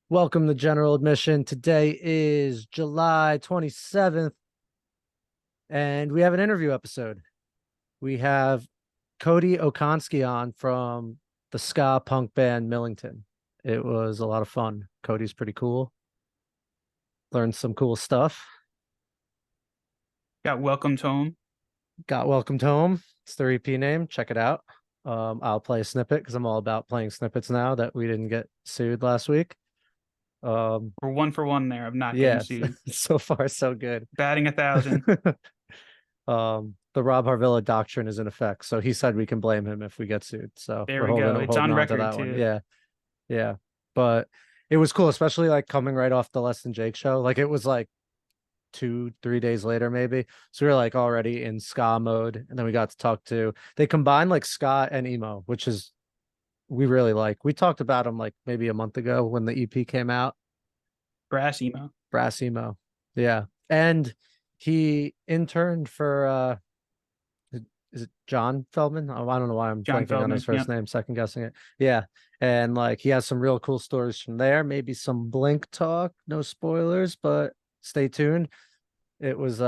Welcome to General Admission. Today is July 27th, and we have an interview episode. We have Cody Okonski on from the Ska Punk band Millington. It was a lot of fun. Cody's pretty cool. Learned some cool stuff. Got welcomed home. Got welcomed home. It's the EP name. Check it out. I'll play a snippet because I'm all about playing snippets now that we didn't get sued last week. We're 1 for 1 there. I'm not getting sued. So far so good. Batting 1,000. The Rob Harvilla doctrine is in effect, so he said we can blame him if we get sued. So there we go. It's on record too. Yeah. But it was cool, especially like coming right off the Less Than Jake show. Like it was like 2-3 days later, maybe. So we were like already in ska mode, and then we got to talk to. They combined like ska and emo, which is we really like. We talked about them like maybe a month ago when the EP came out. Brass Emo. Yeah. And he interned for is it John Feldman? Oh, I don't know why I'm blanking on his first name, second guessing it. Yeah. And like he has some real cool stories from there. Maybe some Blink talk, no spoilers, but stay tuned. It was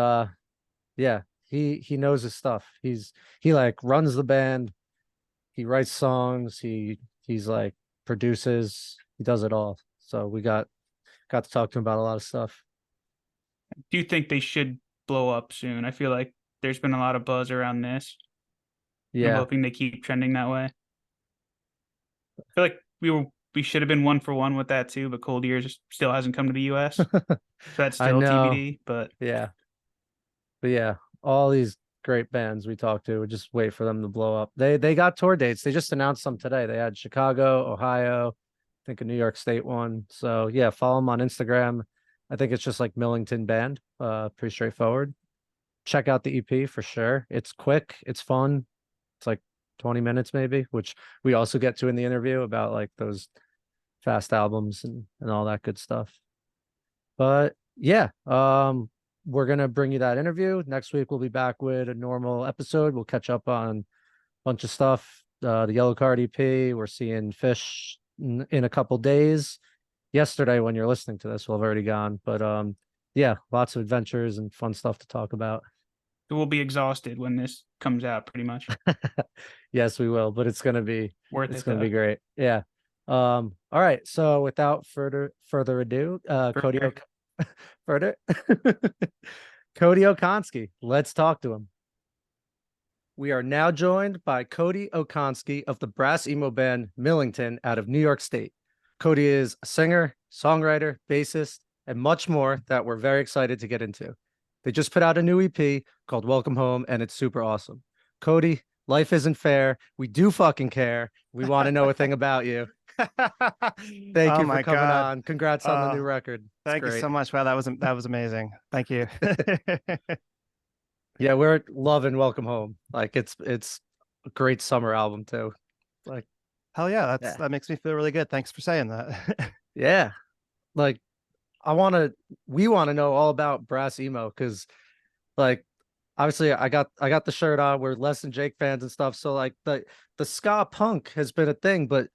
yeah, he knows his stuff. He like runs the band, he writes songs, he's like produces, he does it all. So we got to talk to him about a lot of stuff. Do you think they should blow up soon? I feel like there's been a lot of buzz around this. Yeah. I'm hoping they keep trending that way. I feel like we should have been 1 for 1 with that too, but Cold Ears still hasn't come to the US. So that's still TBD. But yeah, all these great bands we talked to, just wait for them to blow up. They got tour dates. They just announced some today. They had Chicago, Ohio, I think a New York State one. So yeah, follow them on Instagram. I think it's just like Millington Band. Pretty straightforward. Check out the EP for sure. It's quick, it's fun. It's like 20 minutes maybe, which we also get to in the interview about like those fast albums and all that good stuff. But yeah, we're gonna bring you that interview. Next week we'll be back with a normal episode. We'll catch up on a bunch of stuff. The Yellow Card EP, we're seeing Fish in a couple days. Yesterday when you're listening to this, we'll have already gone. But yeah, lots of adventures and fun stuff to talk about. We'll be exhausted when this comes out, pretty much. Yes, we will, but it's gonna be worth it. It's gonna be great. Yeah. All right. So without further ado, Cody Cody Okonski. Let's talk to him. We are now joined by Cody Okonski of the Brass Emo band Millington out of New York State. Cody is a singer, songwriter, bassist, and much more that we're very excited to get into. They just put out a new EP called Welcome Home, and it's super awesome. Cody, life isn't fair. We do fucking care. We want to know a thing about you. Thank you for coming on. Congrats on the new record. Thank you so much. Wow, that was amazing. Thank you. Yeah, we're loving Welcome Home. Like it's a great summer album too. Like hell yeah, that makes me feel really good. Thanks for saying that. Yeah. Like we want to know all about Brass Emo because like obviously I got the shirt on. We're Less Than Jake fans and stuff. So like the Ska Punk has been a thing, but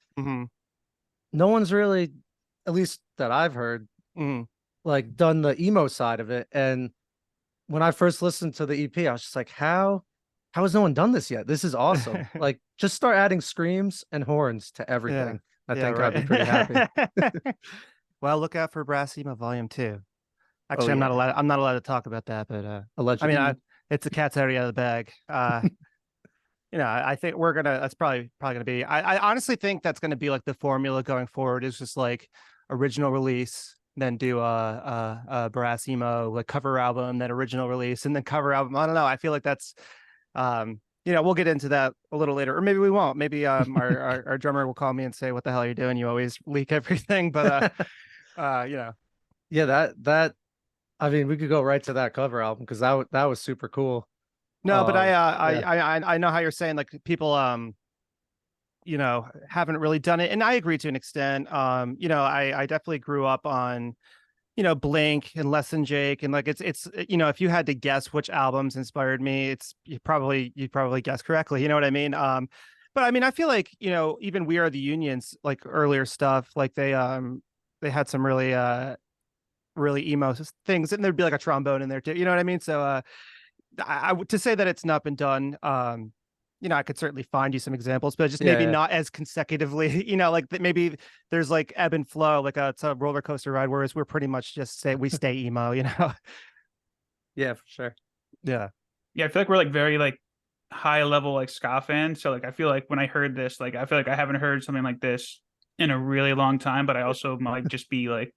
no one's really, at least that I've heard, like done the emo side of it. And when I first listened to the EP, I was just like, how has no one done this yet? This is awesome. Like just start adding screams and horns to everything. I think I'd be pretty happy. Well, look out for Brass Emo Volume 2. Actually, I'm not allowed to talk about that, but allegedly. I mean, it's a cat's out of the bag. I think that's probably gonna be. I honestly think that's gonna be like the formula going forward. Is just like original release, then do a Brass Emo like cover album, then original release, and then cover album. I don't know. I feel like that's we'll get into that a little later, or maybe we won't. Maybe our drummer will call me and say, "What the hell are you doing? You always leak everything." But yeah, that I mean, we could go right to that cover album because that was super cool. No, but I know how you're saying like people haven't really done it, and I agree to an extent. I definitely grew up on Blink and Less Than Jake, and like it's if you had to guess which albums inspired me, it's you'd probably guess correctly. You know what I mean? But I mean, I feel like even We Are the Unions, like earlier stuff, like they had some really emo things, and there'd be like a trombone in there too. You know what I mean? So I would to say that it's not been done. I could certainly find you some examples, but just maybe not as consecutively, like maybe there's like ebb and flow, like it's a roller coaster ride, whereas we're pretty much just we stay emo, Yeah, for sure. Yeah. Yeah, I feel like we're like very like high level like ska fans. So like I feel like when I heard this, like I feel like I haven't heard something like this in a really long time, but I also might just be like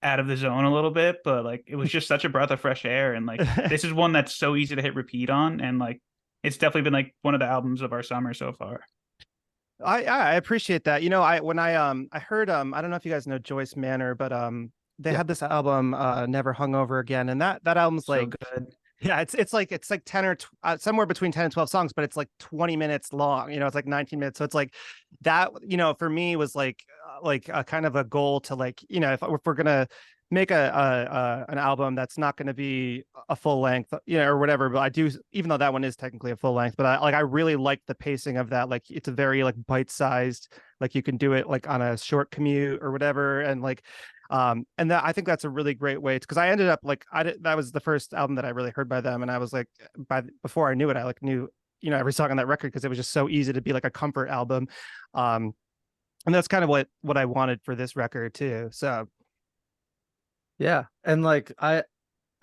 out of the zone a little bit. But like it was just such a breath of fresh air. And like this is one that's so easy to hit repeat on. And like it's definitely been like one of the albums of our summer so far. I appreciate that. I heard I don't know if you guys know Joyce Manor, but they had this album Never Hungover Again, and that album's So like good. yeah, it's like 10 or somewhere between 10 and 12 songs, but it's like 20 minutes long. It's like 19 minutes. So it's like that, for me was like a kind of a goal to like, if we're gonna make an album that's not going to be a full length, or whatever. But I do, even though that one is technically a full length, but I really like the pacing of that. Like it's a very like bite sized, like you can do it like on a short commute or whatever, and like. And that I think that's a really great way because I ended up like that was the first album that I really heard by them, and I was like before I knew it, I like knew every song on that record because it was just so easy to be like a comfort album, and that's kind of what I wanted for this record too. So yeah, and like I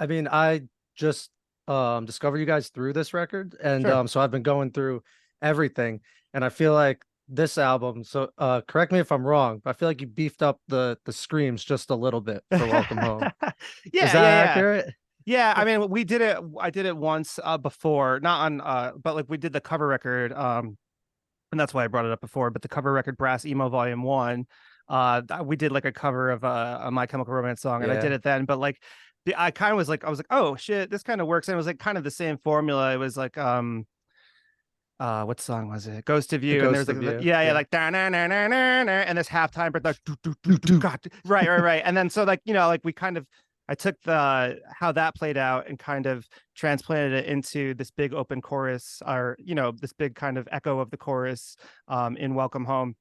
mean I just discovered you guys through this record, and Sure. so I've been going through everything, and I feel like this album, so correct me if I'm wrong, but I feel like you beefed up the screams just a little bit for Welcome Home. Yeah, Is that accurate? Yeah, I mean, we did it. I did it once before, not on but like we did the cover record, and that's why I brought it up before. But the cover record, Brass Emo Volume 1, we did like a cover of a My Chemical Romance song, and I did it then. But like, I kind of was like, oh shit, this kind of works, and it was like kind of the same formula. It was like what song was it? Ghost of You, and there's like like and this halftime but like right, and then so like like we kind of I took the how that played out and kind of transplanted it into this big open chorus, or this big kind of echo of the chorus in Welcome Home.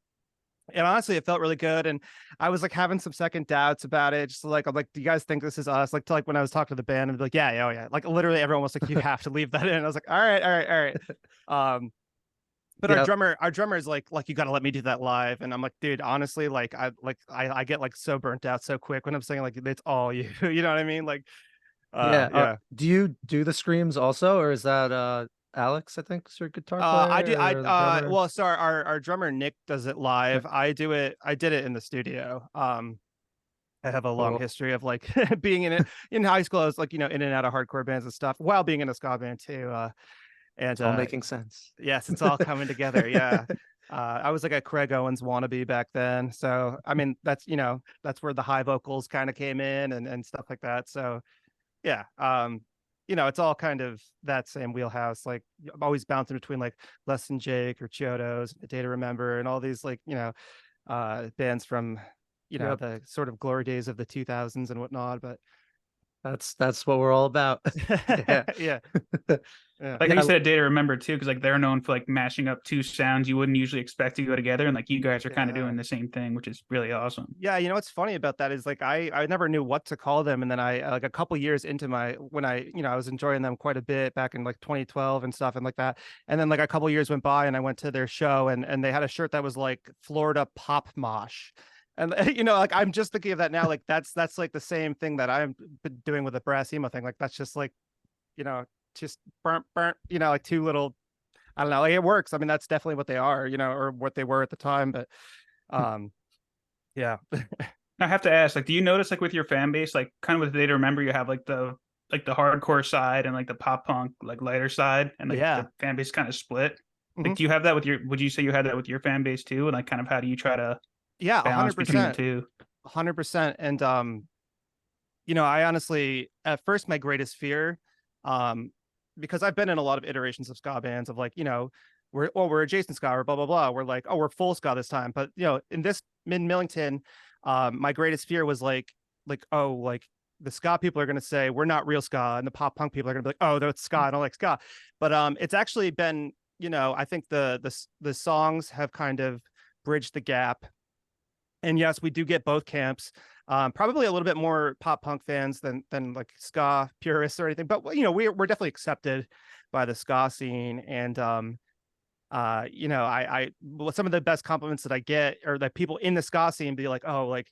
And honestly, it felt really good. And I was like having some second doubts about it. Just like, I'm like, do you guys think this is us? Like, to like when I was talking to the band and be like, yeah, oh yeah. Like literally everyone was like, you have to leave that in. I was like, all right. But our drummer is like, you got to let me do that live. And I'm like, dude, honestly, like, I get like so burnt out so quick when I'm saying like, it's all you, you know what I mean? Like, yeah. Do you do the screams also, or is that Alex, I think, is your guitar player? Well, so our drummer Nick does it live. I did it in the studio. I have a long history of like being in it in high school. I was like, in and out of hardcore bands and stuff while being in a ska band too. And it's all making sense. Yes, it's all coming together. Yeah. I was like a Craig Owens wannabe back then. So I mean, that's where the high vocals kind of came in and stuff like that. So yeah. It's all kind of that same wheelhouse. Like I'm always bouncing between like Less Than Jake or Chiodos, A Day to Remember, and all these like, bands from, the sort of glory days of the 2000s and whatnot. But that's what we're all about. Yeah. Yeah. Like you said, A Day to Remember too, because like they're known for like mashing up two sounds you wouldn't usually expect to go together, and like you guys are kind of doing the same thing, which is really awesome. Yeah, what's funny about that is like I never knew what to call them, and then I like a couple years into when I I was enjoying them quite a bit back in like 2012 and stuff and like that, and then like a couple years went by and I went to their show and they had a shirt that was like Florida Pop Mosh. And like I'm just thinking of that now, like that's like the same thing that I'm doing with the Brass Emo thing. Like that's just like, just burnt, like two little, I don't know, like it works. I mean, that's definitely what they are, or what they were at the time. But yeah. I have to ask, like, do you notice like with your fan base, like kind of with Day to Remember, you have like the hardcore side and like the pop punk, like lighter side, and like the fan base kind of split. Like, do you have that with would you say you had that with your fan base too? And like kind of how do you try to balance 100%. between the two? 100%. And I honestly, at first, my greatest fear, because I've been in a lot of iterations of ska bands of like, we're adjacent ska or blah blah blah. We're like, oh, we're full ska this time. But in Millington, my greatest fear was like oh, like the ska people are going to say we're not real ska, and the pop punk people are going to be like, oh, that's ska, I don't like ska. But it's actually been, I think the songs have kind of bridged the gap. And yes, we do get both camps. Probably a little bit more pop punk fans than like ska purists or anything. But we're definitely accepted by the ska scene. And some of the best compliments that I get are that people in the ska scene be like, oh, like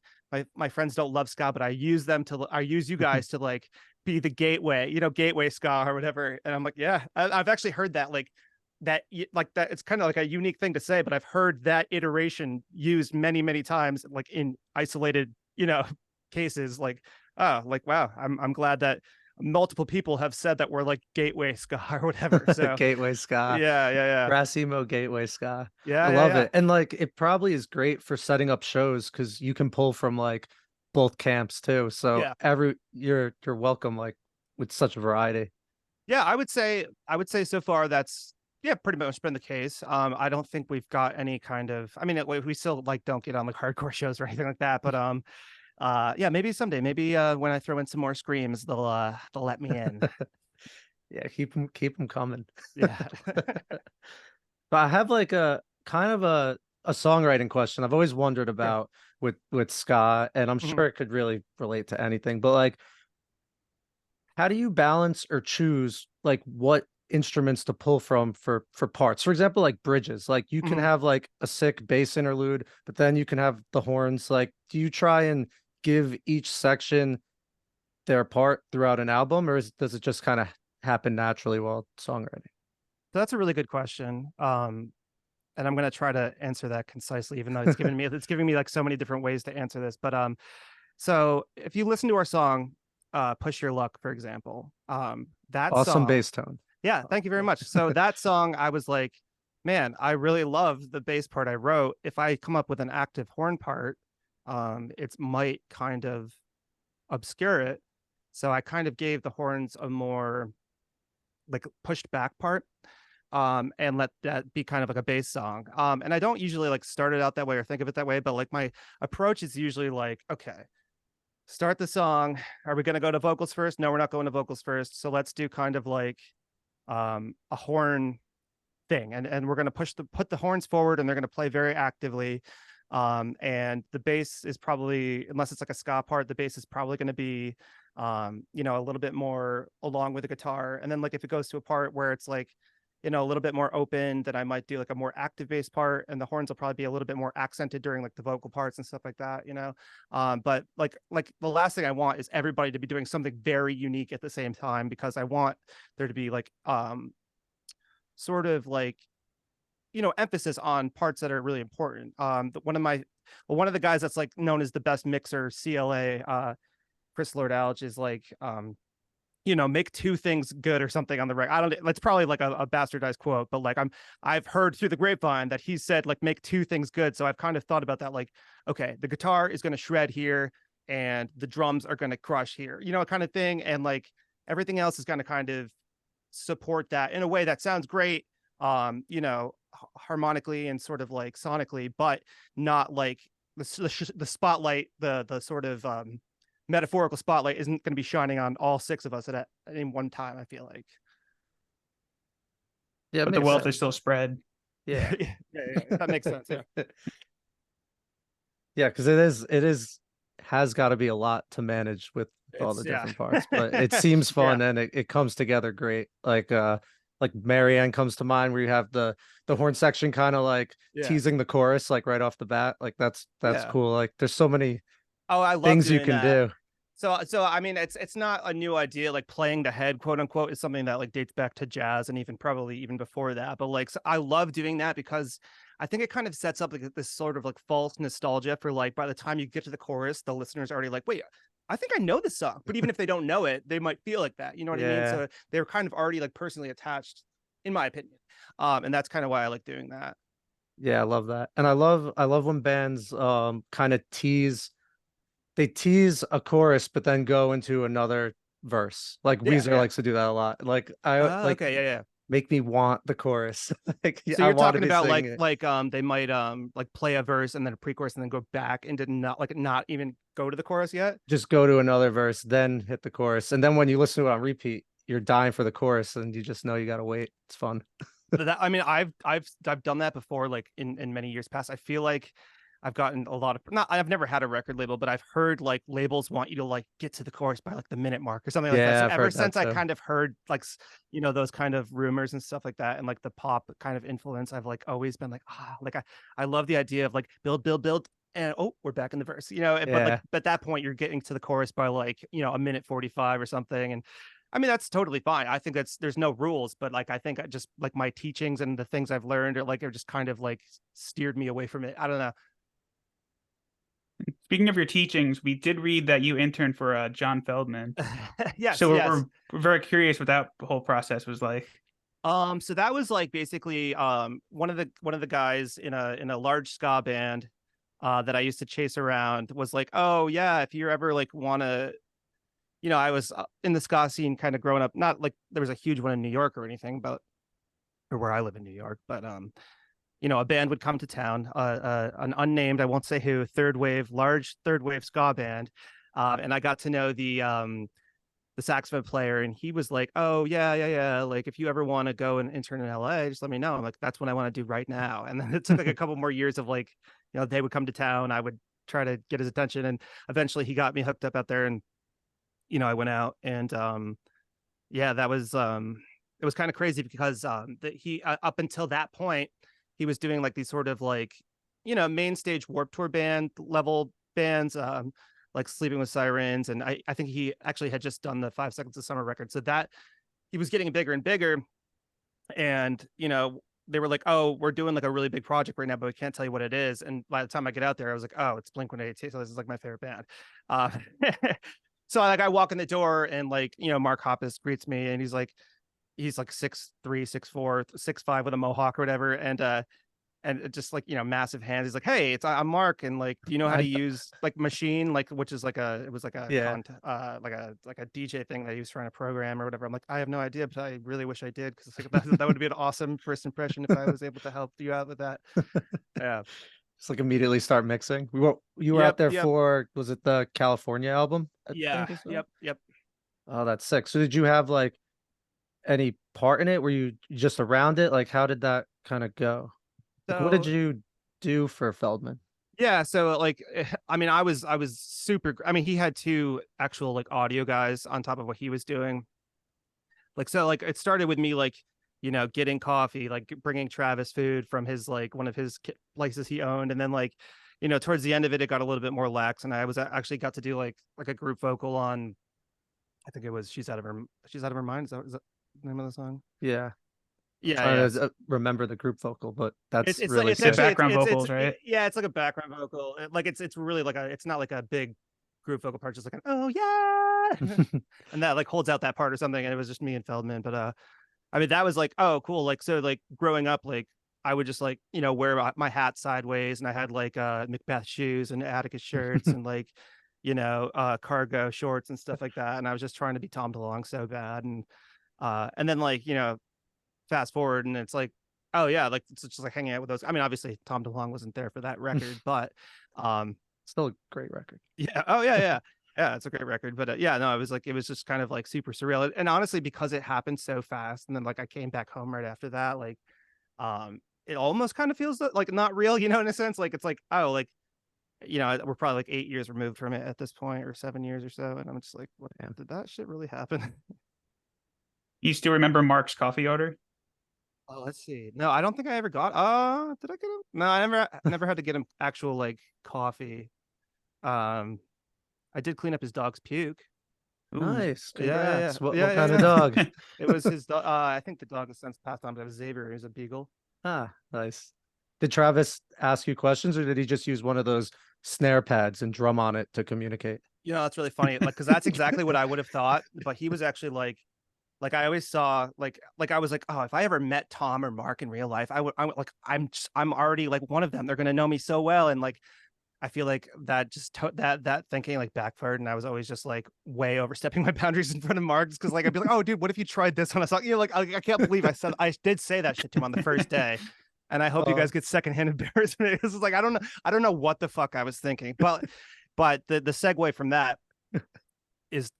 my friends don't love ska, but I use you guys to like be the gateway, gateway ska or whatever. And I'm like, yeah, I've actually heard that that it's kind of like a unique thing to say, but I've heard that iteration used many times, like in isolated cases. Like, oh, like, wow, I'm glad that multiple people have said that we're like gateway ska or whatever. So Gateway ska. yeah. Brass Emo gateway ska. Yeah, I love yeah. it. And like it probably is great for setting up shows because you can pull from like both camps too. So Yeah. you're welcome like with such a variety. Yeah, I would say so far that's pretty much been the case. I don't think we've got any kind of, I mean, we still like don't get on like hardcore shows or anything like that, but yeah, maybe someday, maybe when I throw in some more screams, they'll let me in. Yeah, keep them coming. Yeah. But I have like a kind of a songwriting question I've always wondered about with ska, and I'm sure it could really relate to anything, but like how do you balance or choose like what instruments to pull from for parts? For example, like bridges, like you can have like a sick bass interlude, but then you can have the horns. Like, do you try and give each section their part throughout an album, or does it just kind of happen naturally while songwriting? So that's a really good question. And I'm going to try to answer that concisely, even though it's giving me like so many different ways to answer this. But so if you listen to our song, Push Your Luck, for example, that Awesome song, bass tone. yeah, thank you very much. So that song, I was like, man, I really love the bass part I wrote. If I come up with an active horn part, it might kind of obscure it. So I kind of gave the horns a more like pushed back part, and let that be kind of like a bass song. And I don't usually like start it out that way or think of it that way, but like my approach is usually like, okay, start the song. Are we going to go to vocals first? No, we're not going to vocals first. So let's do kind of like a horn thing, and we're going to put the horns forward, and they're going to play very actively. And the bass is probably, unless it's like a ska part, the bass is probably going to be a little bit more along with the guitar. And then like if it goes to a part where it's like a little bit more open, then I might do like a more active bass part, and the horns will probably be a little bit more accented during like the vocal parts and stuff like that. But like the last thing I want is everybody to be doing something very unique at the same time, because I want there to be like sort of like emphasis on parts that are really important. One of the guys that's like known as the best mixer, CLA, Chris Lord-Alge, is like make two things good or something on the record. I don't, that's probably like a bastardized quote, but like I've heard through the grapevine that he said like make two things good. So I've kind of thought about that, like, okay, the guitar is going to shred here and the drums are going to crush here, kind of thing. And like everything else is going to kind of support that in a way that sounds great, harmonically and sort of like sonically, but not like the spotlight, the sort of metaphorical spotlight isn't going to be shining on all six of us at any one time, I feel like. Yeah, but the wealth is still spread. Yeah. Yeah, that makes sense. Yeah. Yeah, because it has got to be a lot to manage with all the different parts, but it seems fun and it comes together great. Like Marianne comes to mind, where you have the horn section kind of like teasing the chorus like right off the bat. Like that's cool. Like there's so many I love things you can do. So I mean, it's not a new idea. Like playing the head, quote unquote, is something that like dates back to jazz and probably even before that. But like, so I love doing that because I think it kind of sets up like this sort of like false nostalgia for like by the time you get to the chorus, the listener's already like, wait, I think I know this song. But even if they don't know it, they might feel like that. You know what I mean? So they're kind of already like personally attached, in my opinion. And that's kind of why I like doing that. Yeah, I love that. And I love when bands kind of tease a chorus but then go into another verse. Like Weezer likes to do that a lot. Like okay, yeah. make me want the chorus. Like So I you're want to talking be about singing it. they might like play a verse and then a pre-chorus and then go back and did not even go to the chorus yet. Just go to another verse, then hit the chorus, and then when you listen to it on repeat, you're dying for the chorus, and you just know you gotta wait. It's fun. That I mean, I've done that before, like in many years past. I feel like I've gotten a lot of not. I've never had a record label, but I've heard like labels want you to like get to the chorus by like the minute mark or something like that. Yeah, So I've ever heard that since I too. kind of heard like those kind of rumors and stuff like that, and like the pop kind of influence, I've like always been like like I love the idea of like build, and oh, we're back in the verse, but like Yeah. at that point you're getting to the chorus by like a minute 45 or something, and I mean that's totally fine. I think there's no rules, but like I think I just like my teachings and the things I've learned are just kind of like steered me away from it. I don't know. Speaking of your teachings, we did read that you interned for John Feldman. Yes, So yes. we're very curious what that whole process was like. So that was like basically one of the guys in a large ska band that I used to chase around was like, oh yeah, if you ever like want to, I was in the ska scene kind of growing up. Not like there was a huge one in New York or anything, but or where I live in New York, but a band would come to town, an unnamed, I won't say who, large third wave ska band, and I got to know the saxophone player, and he was like, "Oh yeah, like if you ever want to go and intern in LA, just let me know." I'm like, "That's what I want to do right now." And then it took like a couple more years of like, they would come to town, I would try to get his attention, and eventually he got me hooked up out there, and I went out, and yeah, that was it was kind of crazy because that he up until that point he was doing like these sort of like main stage Warped Tour band level bands, like Sleeping with Sirens, and I think he actually had just done the 5 Seconds of Summer record, so that he was getting bigger and bigger, and they were like, oh, we're doing like a really big project right now, but we can't tell you what it is. And by the time I get out there, I was like, oh, it's Blink-182, so this is like my favorite band. uh so like I walk in the door, and like Mark Hoppus greets me, and he's like 6'3", 6'4", 6'5" with a mohawk or whatever, and it just like massive hands. He's like, hey, I'm Mark, and like, do you know how to I use like Machine, like which is like it was like a yeah. like a DJ thing that he was trying to program or whatever. I'm like, I have no idea, but I really wish I did, because like, that would be an awesome first impression if I was able to help you out with that. Yeah. Just like immediately start mixing. You were out Yep. there Yep. for, was it the California album? I Yeah. think is that? Yep. Yep. Oh, that's sick. So did you have like any part in it? Were you just around it? Like how did that kind of go? Like what did So you do for Feldman? yeah, so like I mean, I was super. I mean, he had two actual like audio guys on top of what he was doing. Like so, like it started with me like getting coffee, like bringing Travis food from his like one of his places he owned, and then like towards the end of it, it got a little bit more lax, and I was actually got to do like a group vocal on, I think it was She's Out of Her Mind. Is that the name of the song? Yeah. I'm Yeah, yeah. trying to remember the group vocal, but It's that's it's like really it's The sick. actually background vocals, right? yeah, it's like a background vocal. Like it's really like it's not like a big group vocal part, just like an oh yeah, and that like holds out that part or something. And it was just me and Feldman. But I mean that was like oh cool. Like so like growing up, like I would just like wear my hat sideways, and I had like Macbeth shoes and Atticus shirts and like cargo shorts and stuff like that. And I was just trying to be Tom DeLonge so bad, and then like fast forward, and it's like oh yeah, like it's just like hanging out with those. I mean obviously Tom DeLonge wasn't there for that record, but Still a great record. yeah, oh yeah, yeah, it's a great record. But yeah, no, it was just kind of like super surreal, and honestly because it happened so fast, and then like I came back home right after that, like it almost kind of feels like not real, in a sense. Like it's like oh, like we're probably like 8 years removed from it at this point, or 7 years or so, and I'm just like what, Yeah. did that shit really happen? You still remember Mark's coffee order? Oh, let's see. No, I don't think I ever got. Did I get him? No, I never had to get him actual like coffee. Um, I did clean up his dog's puke. Ooh. Nice. Yeah. Congrats. What Yeah, what kind yeah, of dog? yeah. It was his dog. I think the dog has since passed on, but it was Xavier. He was a beagle. Ah, nice. Did Travis ask you questions, or did he just use one of those snare pads and drum on it to communicate? That's really funny. Like, because that's exactly what I would have thought. But he was actually like I always saw like I was like, oh, if I ever met Tom or Mark in real life, I would like I'm already like one of them. They're gonna know me so well, and like I feel like that just that thinking like backfired, and I was always just like way overstepping my boundaries in front of Mark, because like I'd be like, oh dude, what if you tried this on a song? You know, like I can't believe I did say that shit to him on the first day. And I hope you guys get secondhand embarrassment. This is like, I don't know what the fuck I was thinking. But the segue from that is,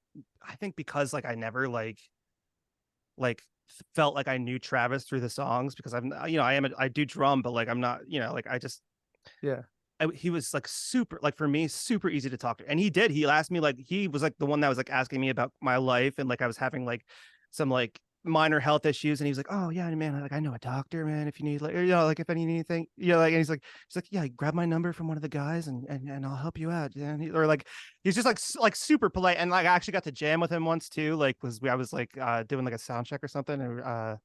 I think, because like I never like felt like I knew Travis through the songs, because I'm, you know, I do drum, but like I'm not, you know, like I just, Yeah. he was like super, like for me, super easy to talk to. And he asked me, like, he was like the one that was like asking me about my life, and like I was having like some like minor health issues, and he was like, oh yeah, man, like I know a doctor, man, if you need, like, or, you know, like if any anything, you know, like, and he's like, yeah, grab my number from one of the guys, and I'll help you out. Yeah. And or like he's just like super polite. And like I actually got to jam with him once too, like I was like doing like a sound check or something, and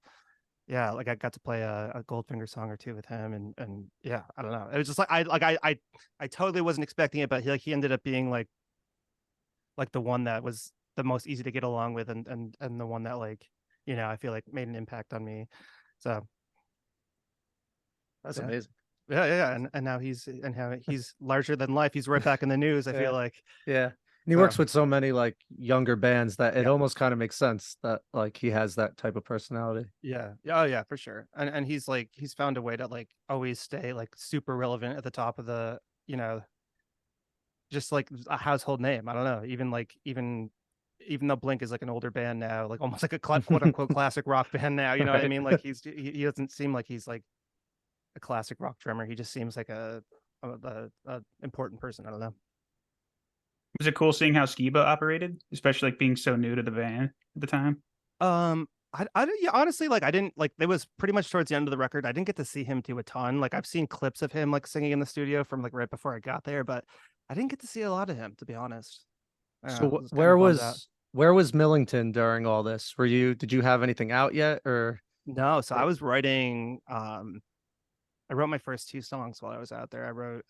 yeah, like I got to play a Goldfinger song or two with him, and yeah, I don't know. It was just like I totally wasn't expecting it, but he ended up being like the one that was the most easy to get along with, and the one that, like, you know, I feel like made an impact on me. So That's yeah. amazing. Yeah, and now he's larger than life. He's right back in the news, I feel like. Yeah. And he So works with so many like younger bands that it yeah. almost kind of makes sense that like he has that type of personality. Yeah. Oh yeah, for sure. And he's like, he's found a way to like always stay like super relevant at the top of the, you know, just like a household name. I don't know. Even though Blink is like an older band now, like almost like a quote unquote classic rock band now, you know what I Right. mean? Like he doesn't seem like he's like a classic rock drummer. He just seems like a important person. I don't know. Was it cool seeing how Skiba operated, especially like being so new to the band at the time? Yeah, honestly, like I didn't like, it was pretty much towards the end of the record. I didn't get to see him do a ton. Like I've seen clips of him like singing in the studio from like right before I got there, but I didn't get to see a lot of him, to be honest. Yeah, I So was kind of bummed out. where was Millington during all this? Did you have anything out yet or No, so I was writing I wrote my first two songs while I was out there. I wrote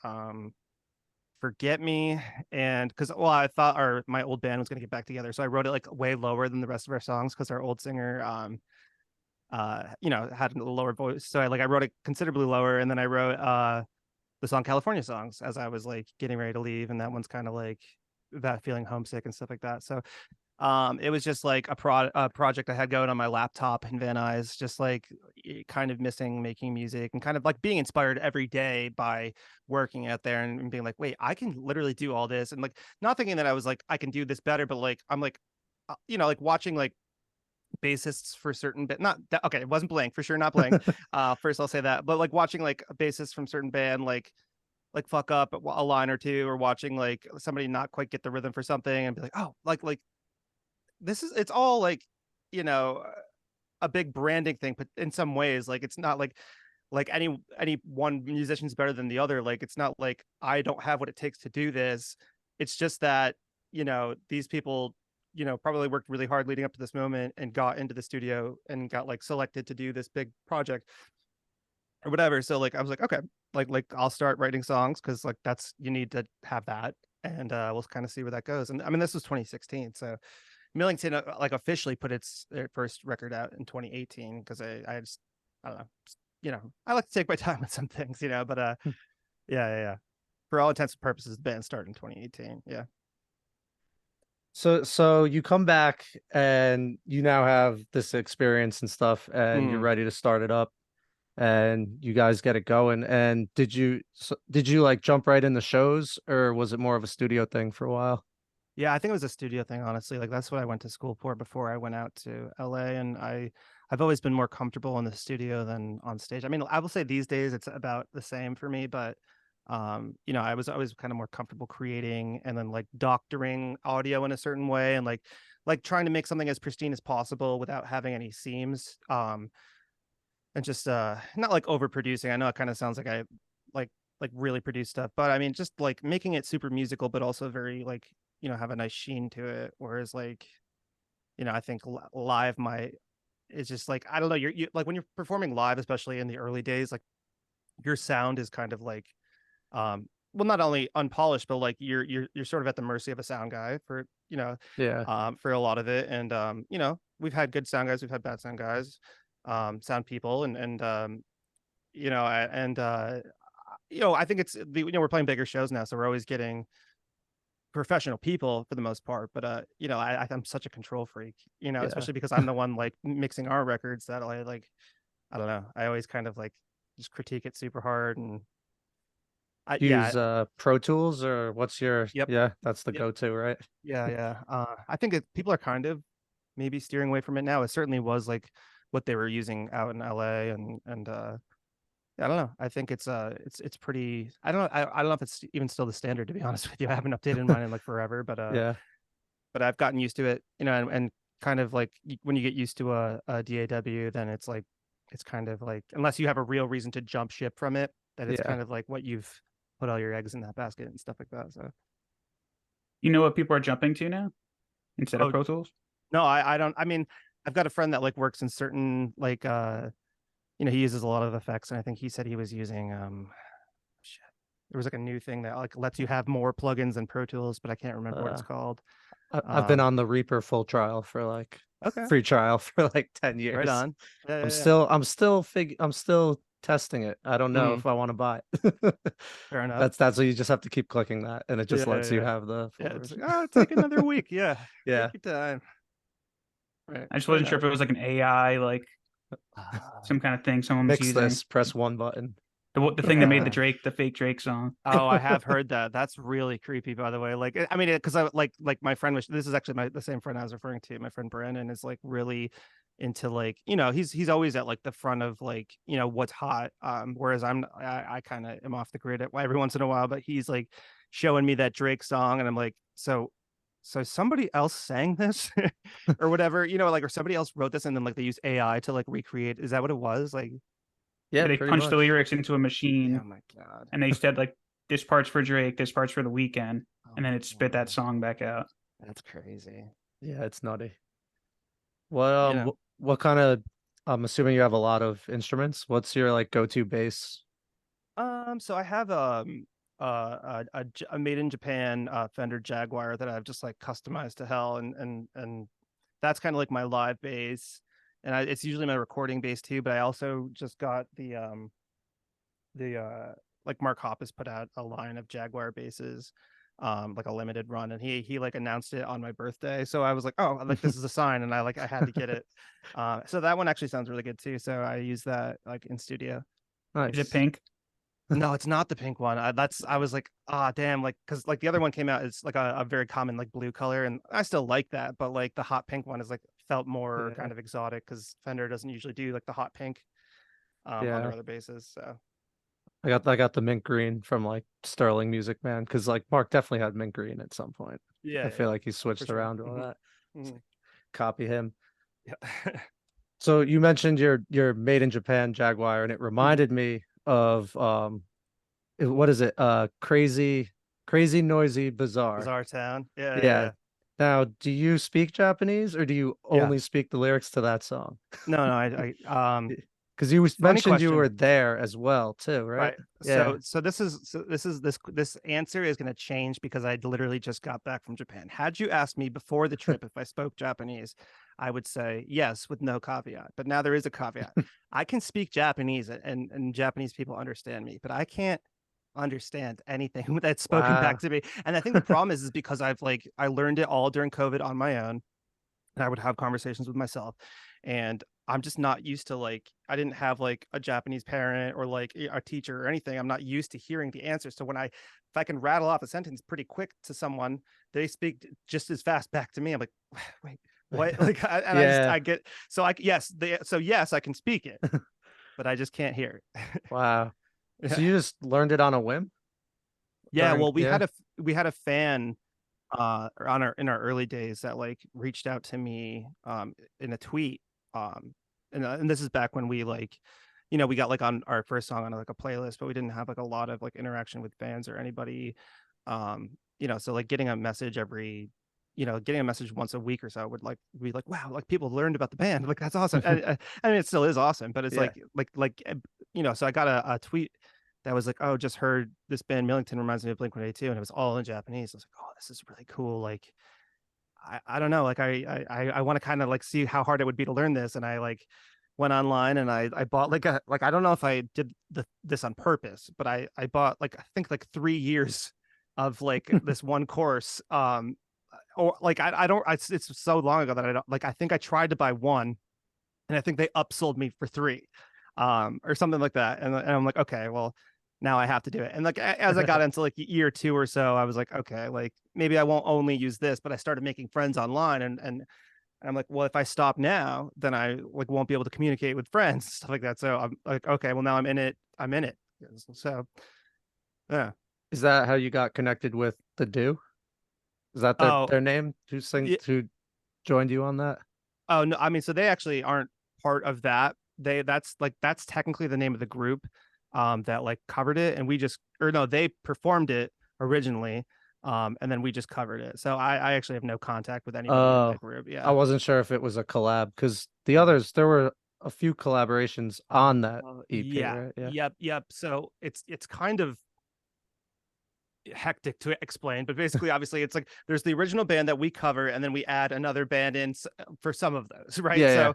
Forget Me, and because, well, I thought my old band was gonna get back together. So I wrote it like way lower than the rest of our songs, because our old singer you know, had a lower voice. So I wrote it considerably lower, and then I wrote the song California Songs as I was like getting ready to leave, and that one's kind of like about feeling homesick and stuff like that. So it was just like a project I had going on my laptop in Van Nuys, just like kind of missing making music, and kind of like being inspired every day by working out there, and being like, wait, I can literally do all this. And like not thinking that I was like I can do this better, but like I'm like you know, like watching like bassists for certain bit, not that, okay, it wasn't Blank, for sure, not Blank. First I'll say that, but like watching like a bassist from certain band like fuck up a line or two, or watching like somebody not quite get the rhythm for something, and be like, oh, like this is, it's all like, you know, a big branding thing, but in some ways like it's not like any one musician's better than the other. Like it's not like I don't have what it takes to do this. It's just that, you know, these people, you know, probably worked really hard leading up to this moment, and got into the studio and got like selected to do this big project or whatever. So like I was like, okay, like I'll start writing songs, because like that's, you need to have that, and we'll kind of see where that goes. And I mean, this was 2016, so Millington like officially put their first record out in 2018, because I just, I don't know, you know, I like to take my time with some things, you know, but yeah. For all intents and purposes, the band started in 2018. Yeah. so you come back and you now have this experience and stuff and you're Mm. ready to start it up and you guys get it going. And did you like jump right in the shows or was it more of a studio thing for a while? Yeah, I think it was a studio thing, honestly. Like that's what I went to school for before I went out to LA, and I've always been more comfortable in the studio than on stage. I mean, I will say these days it's about the same for me, but you know, I was always kind of more comfortable creating and then like doctoring audio in a certain way, and like trying to make something as pristine as possible without having any seams. And just not like overproducing. I know it kind of sounds like I like really produce stuff, but I mean just like making it super musical, but also very like, you know, have a nice sheen to it. Whereas like, you know, I think live it's just like, I don't know, you like when you're performing live, especially in the early days, like your sound is kind of like well, not only unpolished, but like you're sort of at the mercy of a sound guy for, you know, Yeah. for a lot of it. And you know, we've had good sound guys, we've had bad sound guys, sound people, and you know, and I think it's we're playing bigger shows now, so we're always getting professional people for the most part. But I'm such a control freak, Yeah. especially because I'm the one like mixing our records that I don't know. I always kind of like just critique it super hard and Do you use Pro Tools or what's your Yep. yeah, that's the Yep. go-to, right? Yeah. I think people are kind of maybe steering away from it now. It certainly was like what they were using out in LA and I don't know. I think it's pretty. I don't know. I don't know if it's even still the standard, to be honest with you. I haven't updated mine in like forever, Yeah. but I've gotten used to it, and kind of like when you get used to a DAW, then it's like it's kind of like unless you have a real reason to jump ship from it, that it's Yeah. kind of like what you've put all your eggs in that basket and stuff like that. So You know what people are jumping to now instead of oh Pro Tools? no, I don't. I mean, I've got a friend that like works in certain like he uses a lot of effects, and I think he said he was using shit. There was like a new thing that like lets you have more plugins than Pro Tools, but I can't remember what it's Uh, called. I've been on the Reaper full trial for like Okay, free trial for like 10 right years. on. Yeah, I'm still testing it. I don't know Mhm. if I want to buy it. Fair enough. That's what you just have to keep clicking that and it Yeah, just lets you yeah. have the full Yeah, it's like, version. oh, take another week. Yeah, Yeah. take your time. Right, I just fair wasn't sure enough. if it was like an AI, like some kind of thing someone was Mix using. this, press one button. The thing that made Yeah. the fake Drake song. Oh, I have heard that. That's really creepy, by the way. Like, I mean, because I like my friend was. This is actually the same friend I was referring to. My friend Brandon is like really into like he's always at like the front of like what's hot. Whereas I kind of am off the grid every once in a while. But he's like showing me that Drake song, and I'm like, so somebody else sang this or whatever, like or somebody else wrote this, and then like they use AI to like recreate. Is that what it was? Like, Yeah, They pretty punched the much. lyrics into a oh machine my god. and they said like this part's for Drake, this part's for the weekend, Oh and then my it spit that god. song back out. That's crazy. Yeah, it's nutty. What You know. what kind of I'm assuming you have a lot of instruments. What's your like go-to bass? So I have a made in Japan Fender Jaguar that I've just like customized to hell, and that's kind of like my live bass, and it's usually my recording bass too. But I also just got the like Mark Hoppus put out a line of Jaguar basses, like a limited run, and he like announced it on my birthday. So I was like, oh, like this is a sign, and I had to get it. So that one actually sounds really good too. So I use that like in studio. Is it Nice. pink? No, it's not the pink one. I was like, ah, damn, like because like the other one came out is like a very common like blue color, and I still like that, but like the hot pink one is like felt more Yeah. kind of exotic because Fender doesn't usually do like the hot pink on their Yeah. other bases. So I got the mint green from like Sterling Music Man because like Mark definitely had mint green at some point. I feel yeah, like he for switched sure. around all that. It's Mhm. like, copy him. Yeah. So you mentioned your made in Japan Jaguar, and it Mhm. reminded me of what is it? Crazy noisy bizarre. Bizarre Town. Yeah. Yeah. Now, do you speak Japanese or do you Yeah. only speak the lyrics to that song? No, Because you funny mentioned you question. were there as well too, right? Right. Yeah. So this answer is going to change because I literally just got back from Japan. Had you asked me before the trip if I spoke Japanese, I would say yes with no caveat. But now there is a caveat. I can speak Japanese and Japanese people understand me, but I can't understand anything that's spoken back Wow. to me. And I think the problem is because I learned it all during COVID on my own, and I would have conversations with myself, and I'm just not used to like I didn't have like a Japanese parent or like a teacher or anything. I'm not used to hearing the answers. So if I can rattle off a sentence pretty quick to someone, they speak just as fast back to me. I'm like, wait, what? Like, Yeah. I get so I yes, yes, I can speak it, but I just can't hear it. Wow. So Yeah. you just learned it on a whim Yeah, during, well, yeah. we had a fan on our in our early days that like reached out to me in a tweet and this is back when we like we got like on our first song on like a playlist, but we didn't have like a lot of like interaction with fans or anybody. So like getting a message getting a message once a week or so would like be like, wow, like people learned about the band, like that's awesome. I mean it still is awesome, but it's Yeah. so I got a tweet that was like, oh, just heard this band Millington reminds me of Blink-182, and it was all in Japanese. I was like, oh, this is really cool. Like, I don't know, like I want to kind of like see how hard it would be to learn this, and I like went online and I bought like I don't know if I did this on purpose, but I bought like I think like 3 years of like this one course. Or like I don't it's so long ago that I don't like I think I tried to buy one and I think they upsold me for three, or something like that. And I'm like, okay, well, now I have to do it. And like as I got into like year two or so, I was like, okay, like maybe I won't only use this, but I started making friends online, and I'm like, well, if I stop now, then I like won't be able to communicate with friends, stuff like that. So I'm like, okay, well now I'm in it. I'm in it. So yeah. Is that how you got connected with the Do? Is that Oh, their name? yeah. Who joined you on that? Oh no, I mean, so they actually aren't part of that. That's technically the name of the group that like covered it, and we just or no, they performed it originally, and then we just covered it. So I actually have no contact with anybody in that group. I Yeah. wasn't sure if it was a collab because the others, there were a few collaborations on that EP, Yeah. right? Yeah. Yep. So it's kind of hectic to explain, but basically obviously it's like there's the original band that we cover and then we add another band in for some of those, right? Yeah,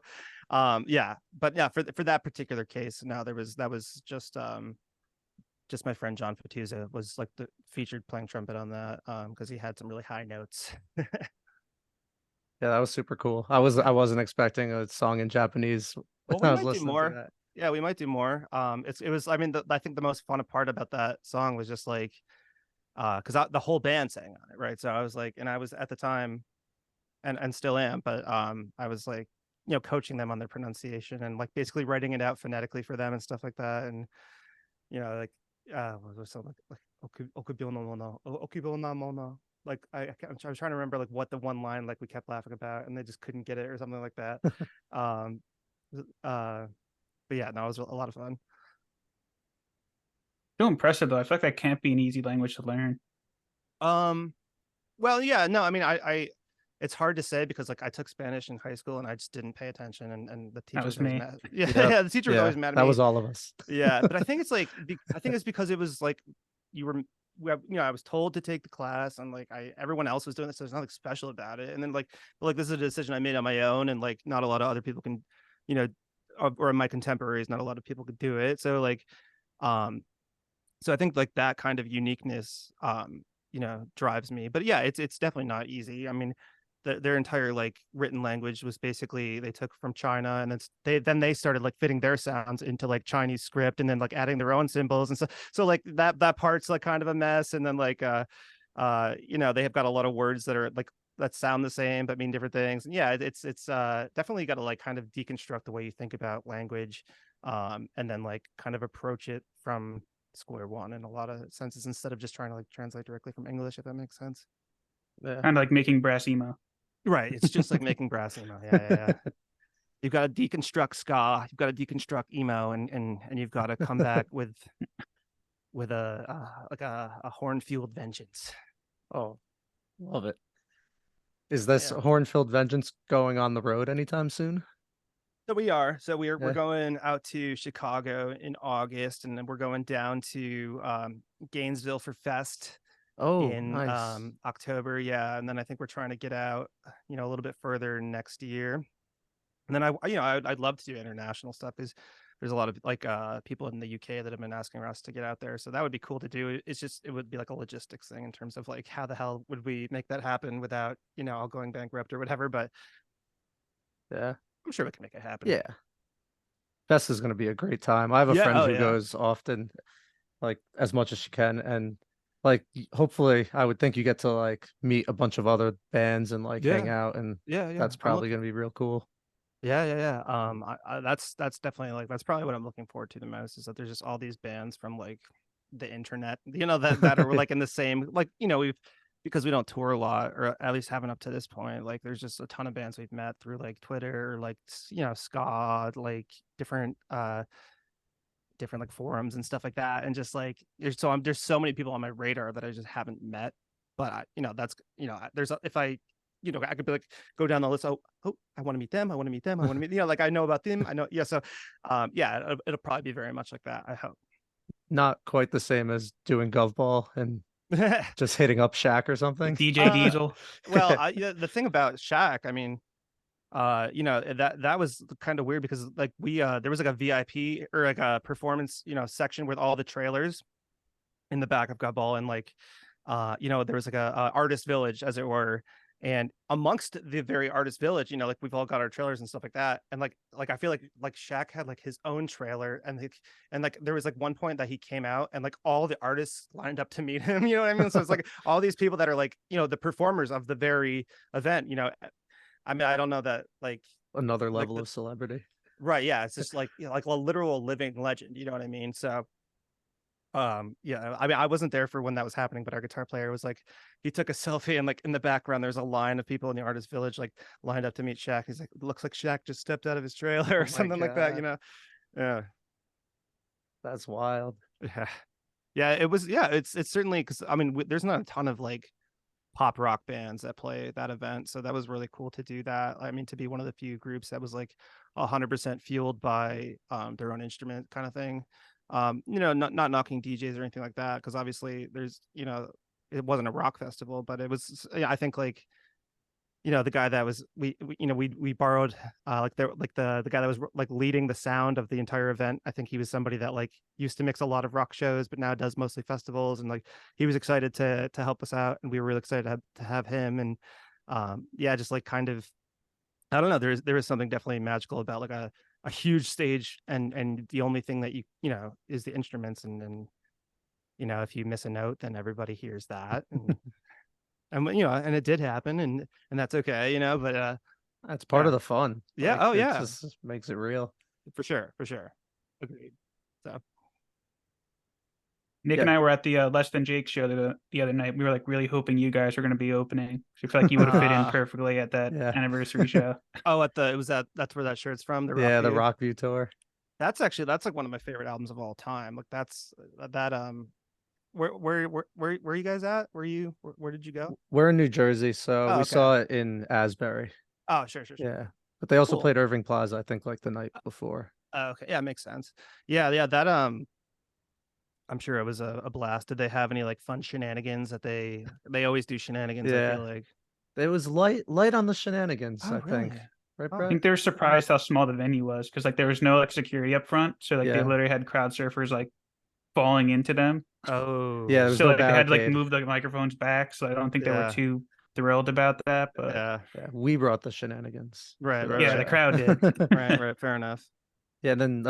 So yeah, but yeah, for that particular case, no, that was just my friend John Feldman was like the featured playing trumpet on that, because he had some really high notes. Yeah, that was super cool. I wasn't expecting a song in Japanese when Well, we I was might do listening to more. that. Yeah, we might do more. It was. I mean, I think the most fun part about that song was just like, because the whole band sang on it, right? So I was like, and I was at the time, and still am, but I was like, coaching them on their pronunciation and like basically writing it out phonetically for them and stuff like that, and like what was something like okubil no mono, okubil no mono. Like I'm trying to remember like what the one line like we kept laughing about, and they just couldn't get it or something like that. um, but yeah, no, it was a lot of fun. Still impressive though. I feel like that can't be an easy language to learn. Um, well, yeah, no, I mean, it's hard to say because like I took Spanish in high school and I just didn't pay attention, and the That teacher was was always me. mad. Yeah, Yep. yeah, the teacher was Yeah, always mad at that me. was all of us. Yeah, but I think it's like I think it's because it was like you were I was told to take the class, and like everyone else was doing this, so there's nothing special about it. And then like this is a decision I made on my own, and like not a lot of other people can, you know, or my contemporaries, not a lot of people could do it. So like, um, so I think like that kind of uniqueness, drives me. But yeah, it's definitely not easy. I mean, their entire like written language was basically they took from China, and then they started like fitting their sounds into like Chinese script, and then like adding their own symbols and so like that part's like kind of a mess. And then like they have got a lot of words that are like that sound the same but mean different things. And yeah, it's definitely got to like kind of deconstruct the way you think about language, and then like kind of approach it from square one in a lot of senses instead of just trying to like translate directly from English, if that makes sense. Yeah. Kind of like making Brass Emo. Right. It's just like making brass emo. Yeah. You've got to deconstruct ska. You've got to deconstruct emo, and you've got to come back with a horn fueled vengeance. Oh, love it. Is this Yeah. Hornfield Vengeance going on the road anytime soon? So we are. So we're Yeah. going out to Chicago in August, and then we're going down to Gainesville for Fest Oh, in nice. October. Yeah, and then I think we're trying to get out, a little bit further next year. And then I'd love to do international stuff because there's a lot of like people in the UK that have been asking us to get out there. So that would be cool to do. It's just it would be like a logistics thing in terms of like how the hell would we make that happen without all going bankrupt or whatever. But Yeah. I'm sure we can make it happen. Yeah. Fest is going to be a great time. I have a Yeah. friend Oh who yeah. goes often, like as much as she can, and like hopefully I would think you get to like meet a bunch of other bands and like hang Yeah. out, and Yeah. that's I'm probably looking. going to be real cool. Yeah. That's definitely like that's probably what I'm looking forward to the most is that there's just all these bands from like the internet, that are like in the same like we've because we don't tour a lot, or at least haven't up to this point. Like there's just a ton of bands we've met through like Twitter, or like ska, like different like forums and stuff like that, and just like there's so many people on my radar that I just haven't met. But that's there's if I I could be like go down the list. Oh, I want to meet them. I want to meet them. I want to meet like I know about them. I know. Yeah. So yeah, it'll probably be very much like that, I hope. Not quite the same as doing Govball and just hitting up Shaq or something. Like DJ Diesel. Well, the thing about Shaq, I mean, that was kind of weird because like there was like a VIP or like a performance, section with all the trailers in the back of Gabal, and like there was like a artist village, as it were. And amongst the very artist village, like we've all got our trailers and stuff like that. And like I feel like Shaq had like his own trailer, and like there was like one point that he came out and like all the artists lined up to meet him. You know what I mean? So it's like all these people that are like, the performers of the very event, I mean, I don't know that like Another level of celebrity. right. Yeah. It's just like, like a literal living legend. You know what I mean? So yeah, I mean, I wasn't there for when that was happening, but our guitar player was like, he took a selfie, and like in the background there's a line of people in the artist village like lined up to meet Shaq. He's like, looks like Shaq just stepped out of his trailer or something like that, yeah. That's wild. Yeah, it was. Yeah, it's certainly, because I mean there's not a ton of like pop rock bands that play that event, so that was really cool to do that. I mean, to be one of the few groups that was like 100% fueled by their own instrument kind of thing. Not knocking DJs or anything like that, because obviously there's, it wasn't a rock festival, but it was, I think like, the guy that was we borrowed the guy that was like leading the sound of the entire event. I think he was somebody that like used to mix a lot of rock shows but now does mostly festivals, and like he was excited to help us out, and we were really excited to have him. And yeah, just like kind of, I don't know, there is something definitely magical about like a huge stage, and the only thing that is the instruments, and if you miss a note then everybody hears that. And it did happen, and that's okay, but That's part yeah. of the fun. Yeah. Like, Oh it yeah, just makes it real. for sure, agreed. So Nick Yeah. and I were at the Less Than Jake show the other night. We were like really hoping you guys were going to be opening. So I feel like you would have fit in perfectly at that Yeah. anniversary show. oh, that's where that shirt's from, the Yeah, the View. Rockview tour. That's like one of my favorite albums of all time. Like that's that where are you guys at? Where did you go? We're in New Jersey, so Oh, we okay. saw it in Asbury. Oh, sure. Yeah. But they also Cool. played Irving Plaza, I think, like the night before. Okay, yeah, makes sense. Yeah, that I'm sure it was a blast. Did they have any like fun shenanigans that they always do shenanigans, I feel Yeah. like. It was light on the shenanigans, Oh, I think. really? Right, Oh. I Brett? think they were surprised how small the venue was because like there was no like security up front. So like they Yeah. literally had crowd surfers like falling into them. Oh. Yeah, there was So no like they had to like barricade. move the microphones back. So I don't think they were Yeah. too thrilled about that. But Yeah. Yeah, we brought the shenanigans. Right, for right, that yeah, the right. show. crowd did. Right, fair enough. Yeah, then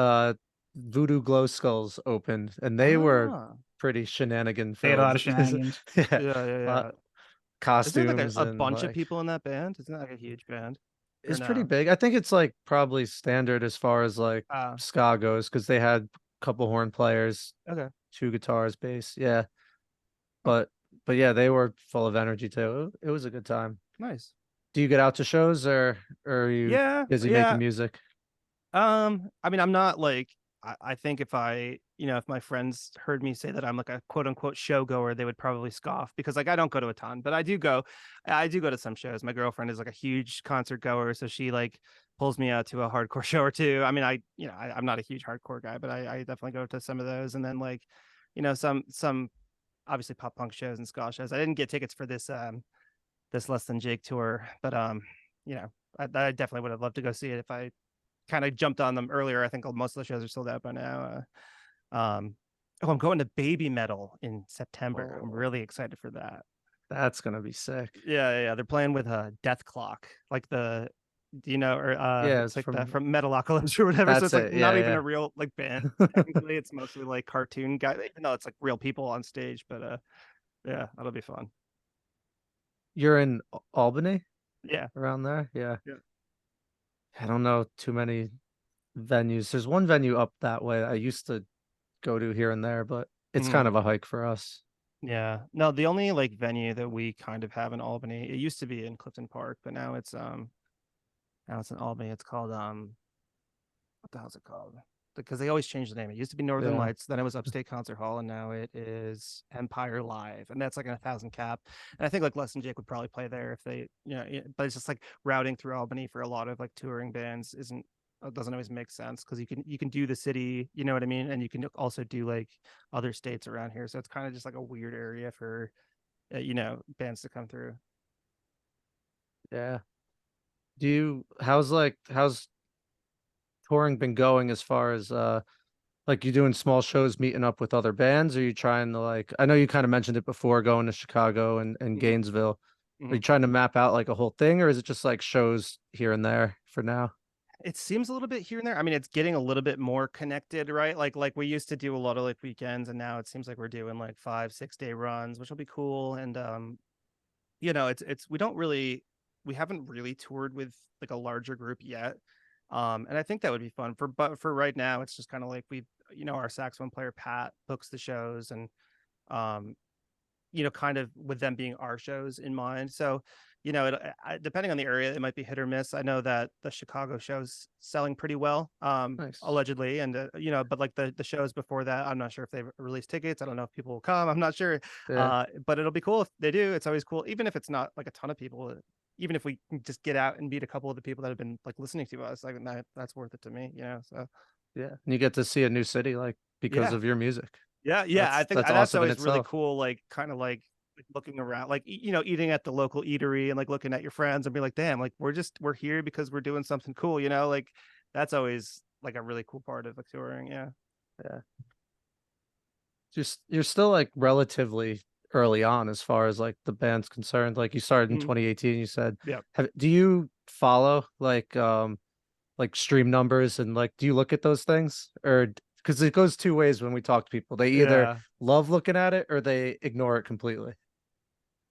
Voodoo Glow Skulls opened, and they were Ah. pretty shenanigan They had a lot of filled. shenanigans. Yeah, Yeah. Is there like costumes a and bunch of like people in that band? Isn't that like a huge band? Or it's pretty no? big. I think it's like probably standard as far as like Ah, ska goes, because they had a couple horn players, okay. 2 guitars, bass. Yeah, Huh. but yeah, they were full of energy too. It was a good time. Nice. Do you get out to shows, or are you Yeah, busy yeah. making music? I mean, I'm not like, I think if if my friends heard me say that I'm like a quote unquote show goer, they would probably scoff, because like I don't go to a ton, but I do go to some shows. My girlfriend is like a huge concert goer, so she like pulls me out to a hardcore show or two. I mean, I'm not a huge hardcore guy, but I definitely go to some of those. And then like, some obviously pop punk shows and ska shows. I didn't get tickets for this Less Than Jake tour, but I definitely would have loved to go see it if I kind of jumped on them earlier. I think most of the shows are sold out by now. I'm going to Baby Metal in September. I'm really excited for that. That's gonna be sick. Yeah. They're playing with Death Clock, like the, or Yeah, it's it's like from Metalocalypse or whatever. So That's it's like it. not Yeah, even yeah. a real like band. Technically, it's mostly like cartoon guy, even though it's like real people on stage. But yeah, that'll be fun. You're in Albany, Yeah. around there? Yeah. Yeah. I don't know too many venues. There's one venue up that way I used to go to here and there, but it's kind of a hike for us. Yeah. No, the only like venue that we kind of have in Albany, it used to be in Clifton Park, but now it's in Albany. It's called what the hell's it called? Because they always change the name. It used to be Northern Yeah. Lights, then it was Upstate Concert Hall, and now it is Empire Live, and that's like 1,000 cap. And I think like Les and Jake would probably play there if they, but it's just like routing through Albany for a lot of like touring bands doesn't always make sense, because you can do the city, you know what I mean, and you can also do like other states around here. So it's kind of just like a weird area for bands to come through. Yeah. How's touring been going as far as like you doing small shows, meeting up with other bands? Or are you trying to like, I know you kind of mentioned it before, going to Chicago and Mhm, Gainesville. Are you mhm. trying to map out like a whole thing, or is it just like shows here and there for now? It seems a little bit here and there. I mean, it's getting a little bit more connected, right? Like we used to do a lot of like weekends, and now it seems like we're doing like 5, 6 day runs, which will be cool. And it's we haven't really toured with like a larger group yet. And I think that would be fun but for right now, it's just kind of like our saxophone player Pat books the shows, and um kind of with them being our shows in mind. So, depending on the area, it might be hit or miss. I know that the Chicago show's selling pretty well, Nice. allegedly, and but like the shows before that, I'm not sure if they've released tickets. I don't know if people will come. I'm not sure, Yeah. but it'll be cool if they do. It's always cool, even if it's not like a ton of people. Even if we can just get out and meet a couple of the people that have been like listening to us, like that's worth it to me. So Yeah. And you get to see a new city like because yeah. of your music. Yeah. I think That's that's awesome in always really itself. cool. Like, kind of like looking around, like eating at the local eatery and like looking at your friends and be like, damn, like we're here because we're doing something cool. Like that's always like a really cool part of like touring. Yeah. Yeah. Just you're still like relatively early on as far as like the band's concerned. Like you started in Mhm. 2018, you said. Yeah. Do you follow like stream numbers and like do you look at those things? Or because it goes two ways when we talk to people. They either Yeah. love looking at it or they ignore it completely.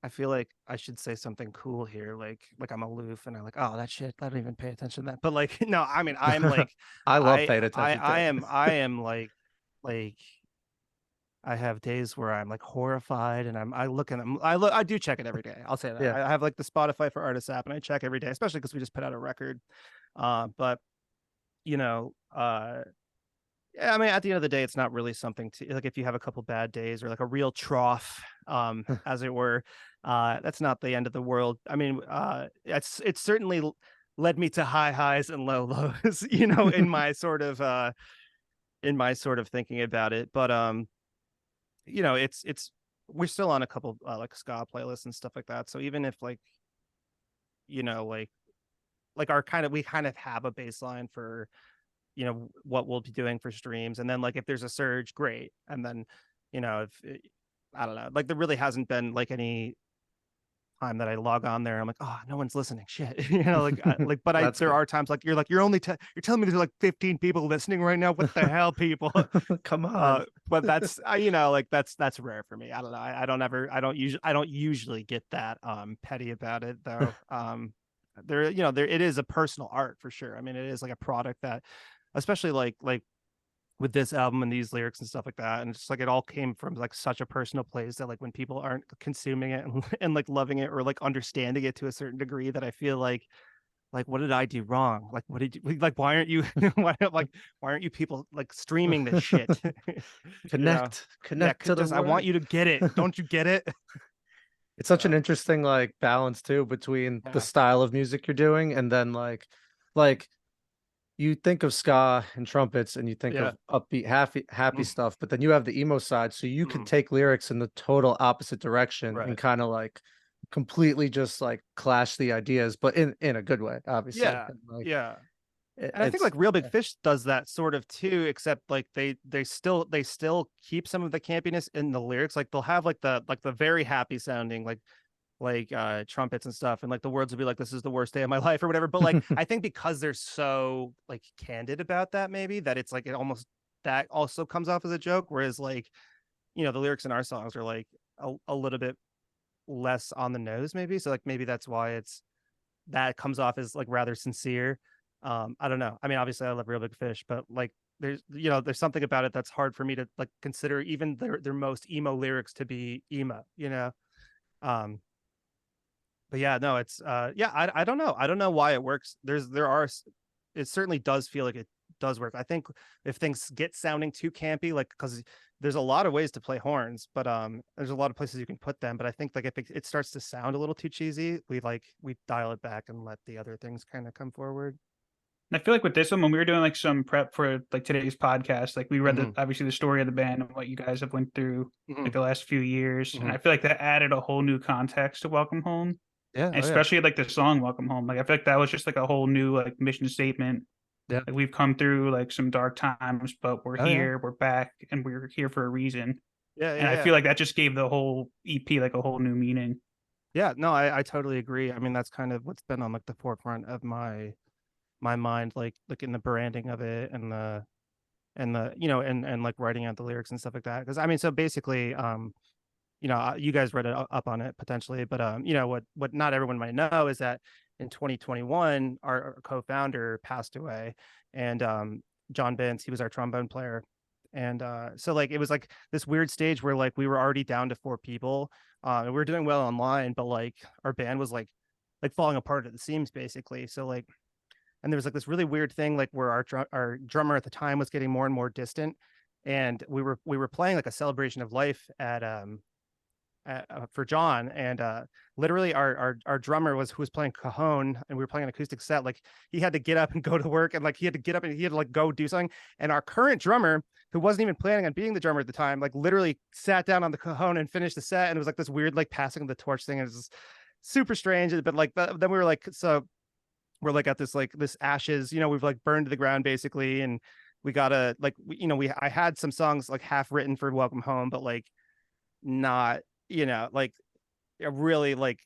I feel like I should say something cool here, like I'm aloof and I'm like, oh, that shit, I don't even pay attention to that. But like, no, I mean, I'm like, I love I paying I attention I to it. am I am like I have days where I'm like horrified, and I look and I do check it every day. I'll say that. Yeah. I have like the Spotify for Artists app, and I check every day, especially because we just put out a record. But you know, yeah, I mean, at the end of the day, it's not really something to like if you have a couple bad days or like a real trough, as it were. That's not the end of the world. I mean, it's certainly led me to high highs and low lows, in my sort of thinking about it. But it's we're still on a couple like ska playlists and stuff like that. So even if like like our kind of we kind of have a baseline for what we'll be doing for streams, and then like if there's a surge, great. And then I don't know, like there really hasn't been like any time that I log on there, I'm like, oh, no one's listening, shit. But That's there good. are times like you're telling me there's like 15 people listening right now, what the hell, people? Come on. But that's like that's rare for me. I don't know. I don't usually get that petty about it, though. There it is a personal art for sure. I mean, it is like a product that, especially like with this album and these lyrics and stuff like that, and it's like it all came from like such a personal place that like when people aren't consuming it and like loving it or like understanding it to a certain degree, that I feel like what did I do wrong? Like what did you like? Why aren't you why aren't you people like streaming this shit? Yeah, Connect to the just I want word. you to get it. Don't you get it? It's such an So interesting like balance too between the yeah. style of music you're doing and then like you think of ska and trumpets and you think Yeah. of upbeat happy Mm, stuff, but then you have the emo side, so you could mm, take lyrics in the total opposite direction and right. kind of like completely just like clash the ideas, but in a good way, obviously. Yeah. And, like Yeah. And I think it's like Real Big Fish does that sort of too, except like they still keep some of the campiness in the lyrics. Like they'll have like the very happy sounding trumpets and stuff, and like the words will be like, this is the worst day of my life or whatever. But like I think because they're so like candid about that, maybe that it's like it almost that also comes off as a joke. Whereas like, the lyrics in our songs are like a little bit less on the nose, maybe. So like maybe that's why that comes off as like rather sincere. I don't know. I mean, obviously I love Real Big Fish, but like there's something about it that's hard for me to like consider even their most emo lyrics to be emo. Um, but yeah, no, it's yeah, I don't know. I don't know why it works. It certainly does feel like it does work. I think if things get sounding too campy, like because there's a lot of ways to play horns, but there's a lot of places you can put them. But I think like if it starts to sound a little too cheesy, we dial it back and let the other things kind of come forward. And I feel like with this one, when we were doing like some prep for like today's podcast, like we read Mm-hmm. obviously the story of the band and what you guys have went through Mm-hmm. like the last few years, and Mm-hmm. I feel like that added a whole new context to Welcome Home. Yeah, And oh, yeah. especially like the song "Welcome Home." Like I feel like that was just like a whole new like mission statement. Yeah. Like we've come through like some dark times, but we're Oh, yeah. here, we're back, and we're here for a reason. Yeah, And yeah, I yeah. feel like that just gave the whole EP like a whole new meaning. Yeah, no, I totally agree. I mean, that's kind of what's been on like the forefront of my mind, like in the branding of it and the and like writing out the lyrics and stuff like that. Because I mean, so basically, you guys read it up on it potentially, but what not everyone might know is that in 2021, our co-founder passed away, and John Bentz, he was our trombone player, and so like it was like this weird stage where like we were already down to 4 people, and we were doing well online, but like our band was like falling apart at the seams basically. So like, and there was like this really weird thing like where our drummer at the time was getting more and more distant, and we were playing like a celebration of life for John, and literally our drummer was who was playing cajon, and we were playing an acoustic set. Like he had to get up and go to work, and like he had to get up and he had to like go do something. And our current drummer, who wasn't even planning on being the drummer at the time, like literally sat down on the cajon and finished the set. And it was like this weird like passing of the torch thing. It was super strange. But like then we were like, so we're like at this ashes, we've like burned to the ground basically, and we gotta like I had some songs like half written for Welcome Home, but like not like really like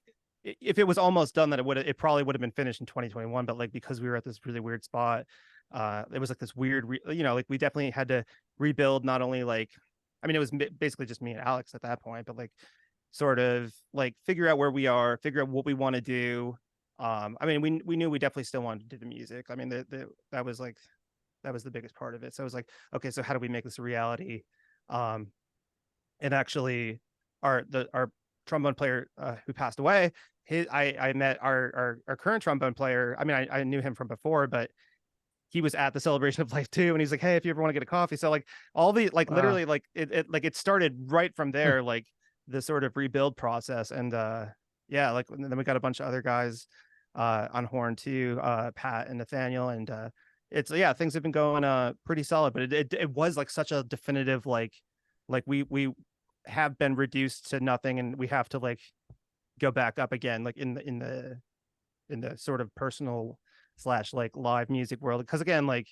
if it was almost done, that it probably would have been finished in 2021, but like because we were at this really weird spot, it was like this weird like we definitely had to rebuild, not only like, I mean, it was basically just me and Alex at that point, but like sort of like figure out where we are, figure out what we want to do. I mean, we knew we definitely still wanted to do the music. I mean, that was like that was the biggest part of it. So it was like, okay, so how do we make this a reality? And actually our trombone player who passed away, I met our current trombone player. I mean, I knew him from before, but he was at the celebration of life too, and he's like, hey, if you ever want to get a coffee. So like all the like literally like it started right from there, like the sort of rebuild process. And yeah, like then we got a bunch of other guys on horn too, Pat and Nathaniel, and it's, yeah, things have been going pretty solid, but it was like such a definitive like we have been reduced to nothing, and we have to like go back up again, like in the sort of personal / like live music world. Because again, like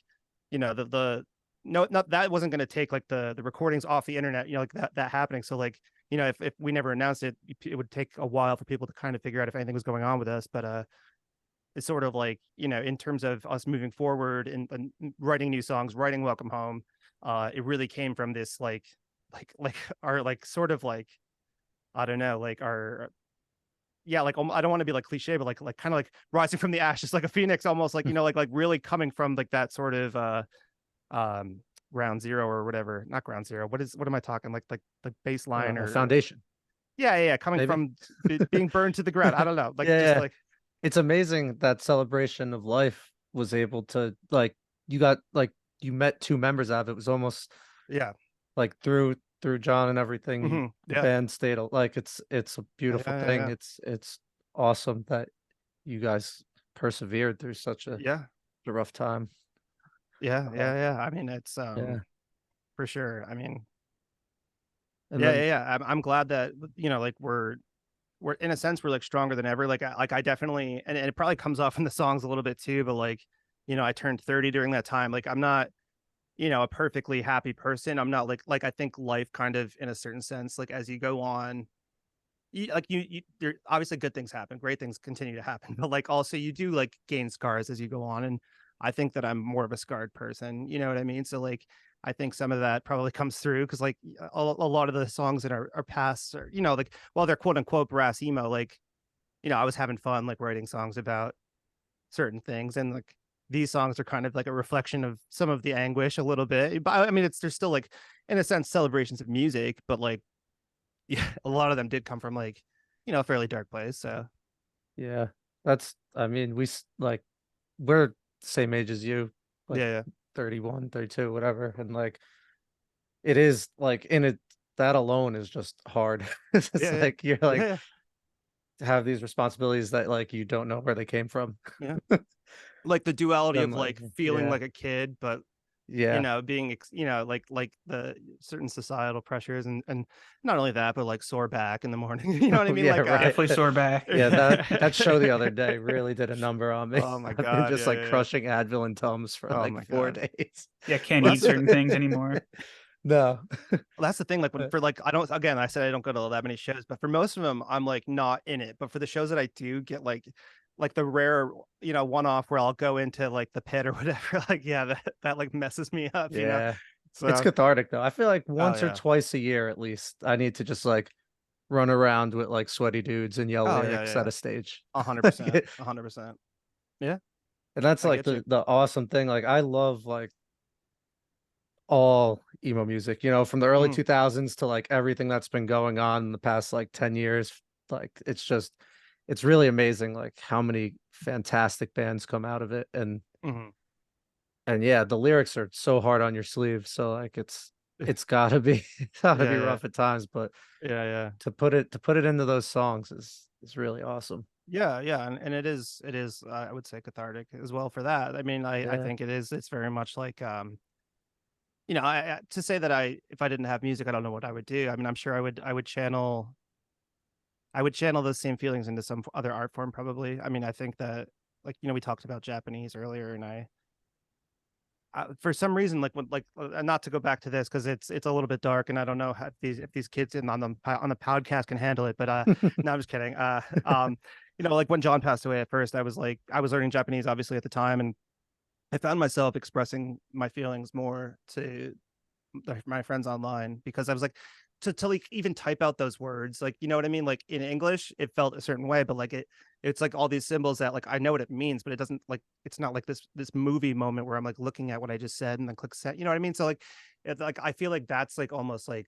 the no, not that wasn't going to take like the recordings off the internet, like that happening. So like, if we never announced it, it would take a while for people to kind of figure out if anything was going on with us. But it's sort of like, in terms of us moving forward and writing new songs, writing Welcome Home, it really came from this like our like sort of like, I don't know, like our, yeah, like I don't want to be like cliche, but like kind of like rising from the ashes like a phoenix almost, like like really coming from like that sort of ground zero or whatever. Not ground zero, what am I talking, like baseline or foundation. Yeah, coming Maybe. from being burned to the ground. I don't know, like just Yeah. like, It's amazing that celebration of life was able to like you met 2 members out of it. It was almost yeah. like through John and everything, the Yeah. band stayed like it's a beautiful thing. Yeah. It's awesome that you guys persevered through such a Yeah. rough time. Yeah. I mean, it's Yeah. for sure. I mean, And yeah, then I'm glad that like we're in a sense we're like stronger than ever. Like I definitely, and it probably comes off in the songs a little bit too, but like, I turned 30 during that time. Like I'm not, a perfectly happy person. I'm not like I think life kind of, in a certain sense, like as you go on, you there obviously good things happen, great things continue to happen, but like also you do like gain scars as you go on. And I think that I'm more of a scarred person, you know what I mean? So like I think some of that probably comes through because like a lot of the songs that are past are, like, while they're quote unquote brass emo, like, I was having fun like writing songs about certain things, and like these songs are kind of like a reflection of some of the anguish a little bit. But I mean, there's still like, in a sense, celebrations of music, but like, yeah, a lot of them did come from like, a fairly dark place. So yeah, I mean, like we're the same age as you, like yeah, 31, 32, whatever. And like it is like in it, that alone is just hard. It's yeah, like you're like yeah, have these responsibilities that like you don't know where they came from. yeah. Like the duality Then of like like feeling yeah, like a kid, but Yeah. you know, being you know, like the certain societal pressures, and not only that, but like sore back in the morning. You know what I mean? Yeah, Like right. Definitely sore back. Yeah, that show the other day really did a number on me. Oh my I've been God. just Yeah, like yeah, yeah. crushing Advil and Tums for Oh like my 4 God. days. Yeah, can't Well, eat certain things anymore. No. Well, that's the thing. Like when for like I don't again I said I don't go to that many shows, but for most of them I'm like not in it. But for the shows that I do get like the rare one off where I'll go into like the pit or whatever. Like yeah, that like messes me up. Yeah. It's So cathartic though. I feel like oh once or yeah, twice a year at least, I need to just like run around with like sweaty dudes and yell oh yeah, lyrics yeah, at yeah. a stage. 100%, 100%. Yeah, And that's I like get you. the awesome thing. Like I love like all emo music, from the early Mhm. 2000s to like everything that's been going on in the past like 10 years. Like it's really amazing like how many fantastic bands come out of it. Mhm. And yeah, the lyrics are so hard on your sleeve. So like it's gotta be it's gotta be Yeah, yeah, rough at times, but yeah, yeah. to put it into those songs is really awesome. Yeah, yeah, and it is I would say cathartic as well for that. I mean, I Yeah. think it's very much like to say that if I didn't have music, I don't know what I would do. I mean, I'm sure I would channel those same feelings into some other art form probably. I mean, I think that like we talked about Japanese earlier, and for some reason not to go back to this because it's a little bit dark, and I don't know how if these kids on the podcast can handle it, but no, I'm just kidding. Like when John passed away, at first I was learning Japanese obviously at the time, and I found myself expressing my feelings more to my friends online because I was like to like even type out those words, like you know what I mean, like in English it felt a certain way, but like it's like all these symbols that like I know what it means, but it doesn't, like it's not like this movie moment where I'm like looking at what I just said and then click set, you know what I mean? So like like I feel like that's like almost like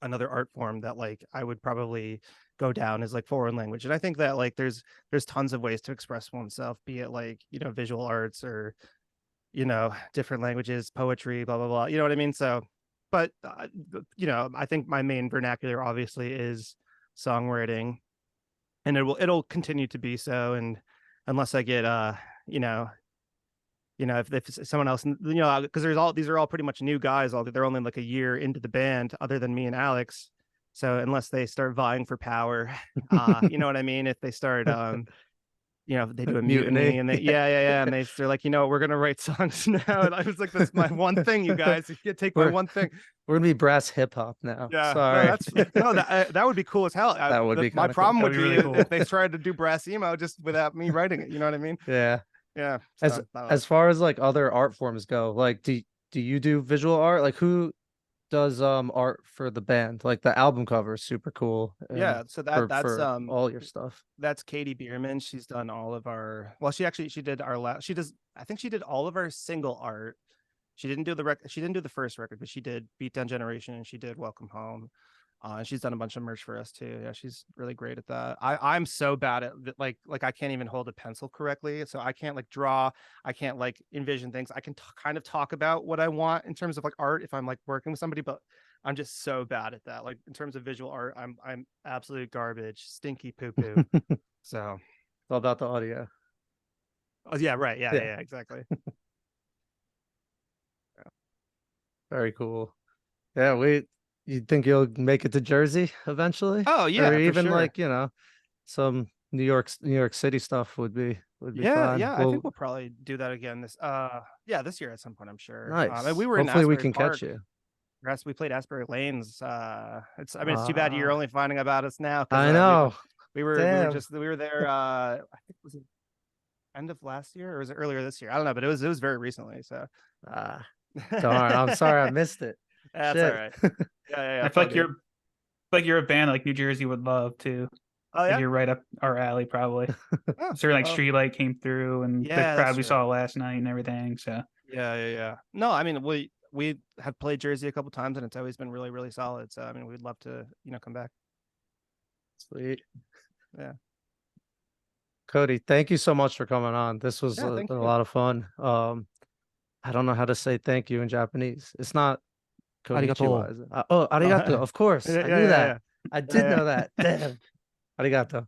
another art form that like I would probably go down as like foreign language. And I think that like there's tons of ways to express oneself, be it like visual arts or different languages, poetry, blah blah blah. You know what I mean? So, but I think my main vernacular obviously is songwriting, and it'll continue to be so. And unless I get you know, if someone else, because these are all pretty much new guys. All they're only like a year into the band, other than me and Alex. So unless they start vying for power, you know what I mean? If they start they do a mutiny Mutiny. and yeah, and they're like, we're gonna write songs now. And I was like, that's my one thing, you guys. You can't take my We're one thing. we're gonna be brass hip hop now. Yeah, no, Sorry. that's no, that would be cool as hell. That would be My kind of cool. problem would That'd be be really cool. if they tried to do Brass Emo just without me writing it. You know what I mean? Yeah. Yeah. As So I don't know. as far as like other art forms go, like do you do visual art? Like who does art for the band? Like the album cover is super cool and Yeah, so for all your stuff. that's Katie Bierman. She's done all of our well, she did our last she does I think she did all of our single art. She didn't do the first record, but she did Beat Down Generation and she did Welcome Home. And she's done a bunch of merch for us too. Yeah, she's really great at that. I'm so bad at like I can't even hold a pencil correctly, so I can't like draw. I can't like envision things. I can kind of talk about what I want in terms of like art if I'm like working with somebody, but I'm just so bad at that. Like in terms of visual art, I'm absolute garbage, stinky poo poo. It's So all about the audio. oh yeah, right, yeah, yeah, Yeah, yeah, exactly. very cool. Yeah, you think you'll make it to Jersey eventually? Oh Or yeah, for even sure. like, some New York City stuff would be Yeah, fun. yeah, I think Well, we'll probably do that again this year at some point, I'm sure. And nice. we were in Hopefully we Asbury can catch Park. you. We played Asbury Lanes. It's too bad you're only finding about us now because I know. Damn. we were there. I think was it end of last year or was it earlier this year? I don't know, but it was very recently. So Ah, darn. I'm sorry I missed it. that's all Shit. right. Yeah, yeah, yeah. I It's feel all like good. you're a band like New Jersey would love too. Oh Like yeah. you're right up our alley, probably. Oh, Certain like well, Streetlight came through and the yeah, that's crowd we true. saw last night and everything. So Yeah, yeah, yeah. No, I mean we have played Jersey a couple times and it's always been really, really solid. So I mean we'd love to come back. Sweet. Yeah. Cody, thank you so much for coming on. This was Yeah, thank a you. lot of fun. I don't know how to say thank you in Japanese. It's not Arigato. konnichiwa, is it? Oh, Oh, arigato. Of course. yeah, I yeah, knew that. yeah, I yeah, did yeah, know that. Damn. Arigato.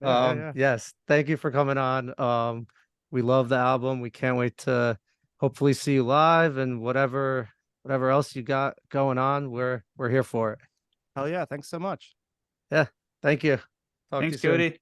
yeah, yeah, yeah. Yes, thank you for coming on. We love the album. We can't wait to hopefully see you live and whatever else you got going on. We're here for it. Hell yeah. Thanks so much. Yeah. Thank you. Talk to Thanks, you soon. Cody.